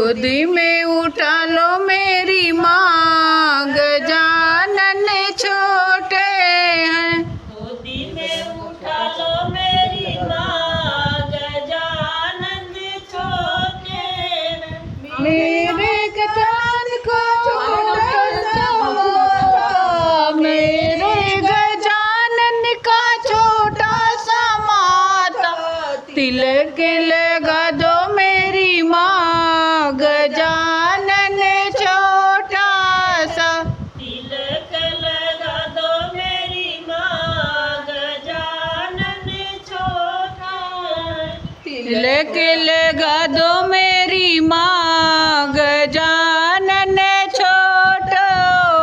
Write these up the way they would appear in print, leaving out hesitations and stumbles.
गोदी में उठा लो मेरी माँ, गजानन छोटे हैं। गोदी में उठा लो मेरी माँ, गजानन छोटे हैं। मेरे गजानन को छोटा सा माथा, मेरे गजानन का छोटा सा माथा, तिलक लगा दो मेरी माँ, गजानन छोटा सा। तिलक लगा दो मेरी माँ, गजानन छोटा है। तिलक लगा दो मेरी माँ, गजानन छोटा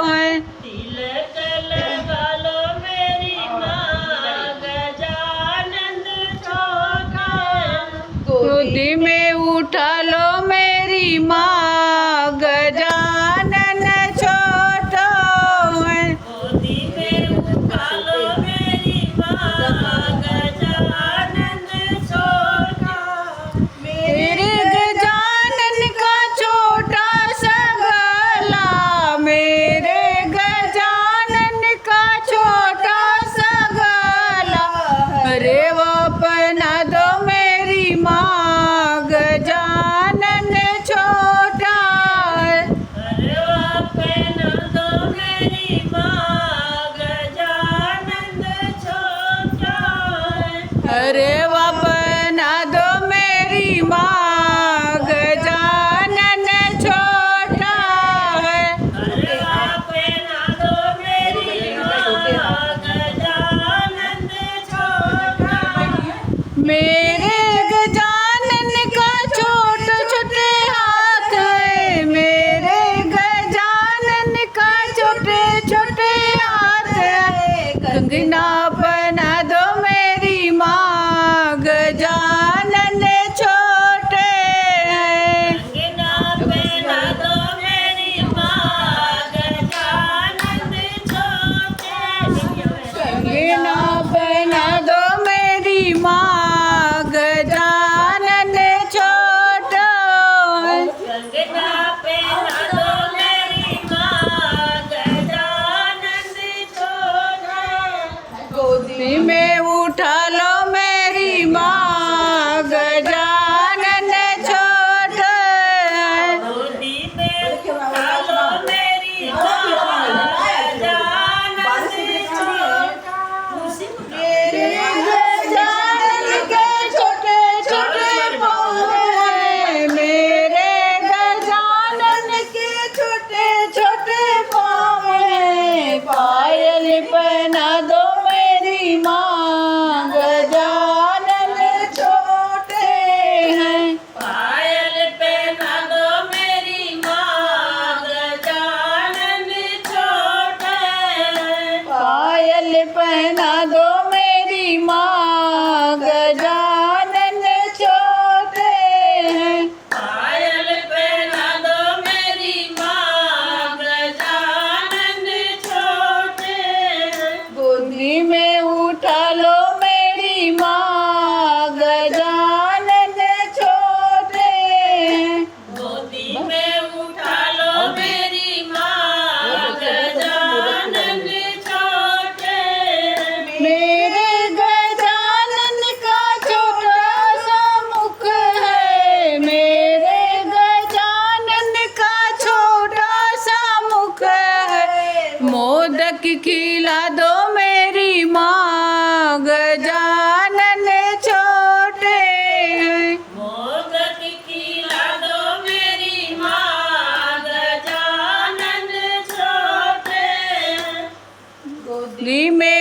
है। तिलक लगा लो मेरी माँ, गजानन छोटा है। गोदी में उठा लो मेरी माँ, गजानन छोटा है। गोदी में उठा लो मेरी माँ, गजानन छोटा। मेरे गजानन का छोटा सा गला, मेरे गजानन का छोटा सा गला, अरे वो अपना दो मेरी माँ, गजानन छोटा है। अरे अपना दो मेरी माँ, गजानन छोटा है। अरे अपना दो मेरी माँ, गजानन छोटा है। अरे अपना दो मेरी माँ, गजानन छोटा है। मेरे गजानन का छोटे छोटे हाथ है, मेरे गजानन का छोटे छोटे हाथ है। कंगना बना दो मेरी माँ, गजानन छोटे हैं। कंगना पहना दो मेरी माँ, गजानन छोटे हैं। कंगना बना दो मेरी माँ, गजानन छोटा है। कंगना पहना दो मेरी माँ, गजानन छोटा है। गोदी में उठा लो मेरी माँ, गजानन छोटा है। गोदी में उठा लो मेरी माँ, गजानन छोटा। मेरे गजानन के छोटे छोटे पाँव हैं, मेरे गजानन के छोटे छोटे पाँव हैं। पायल पहना दो मेरी माँ, गजानन छोटे हैं। पायल पहना दो मेरी माँ, गजानन छोटे हैं। पायल पहना दो मेरी माँ, गजानन छोटे हैं। पायल पहना दो मेरी माँ, गजानन छोटे हैं। गोदी में उठा लो मेरी माँ, गजानन छोटे हैं। गोदी में उठा लो मेरी माँ, गजानन छोटे हैं। मेरे गजानन का छोटा सा मुख है, मेरे गजानन का छोटा सा मुख है। मोदक खिला दो मेरी माँ, गजानन छोटे हैं। मोदक खिला दो मेरी माँ, गजानन छोटे हैं। गोदी में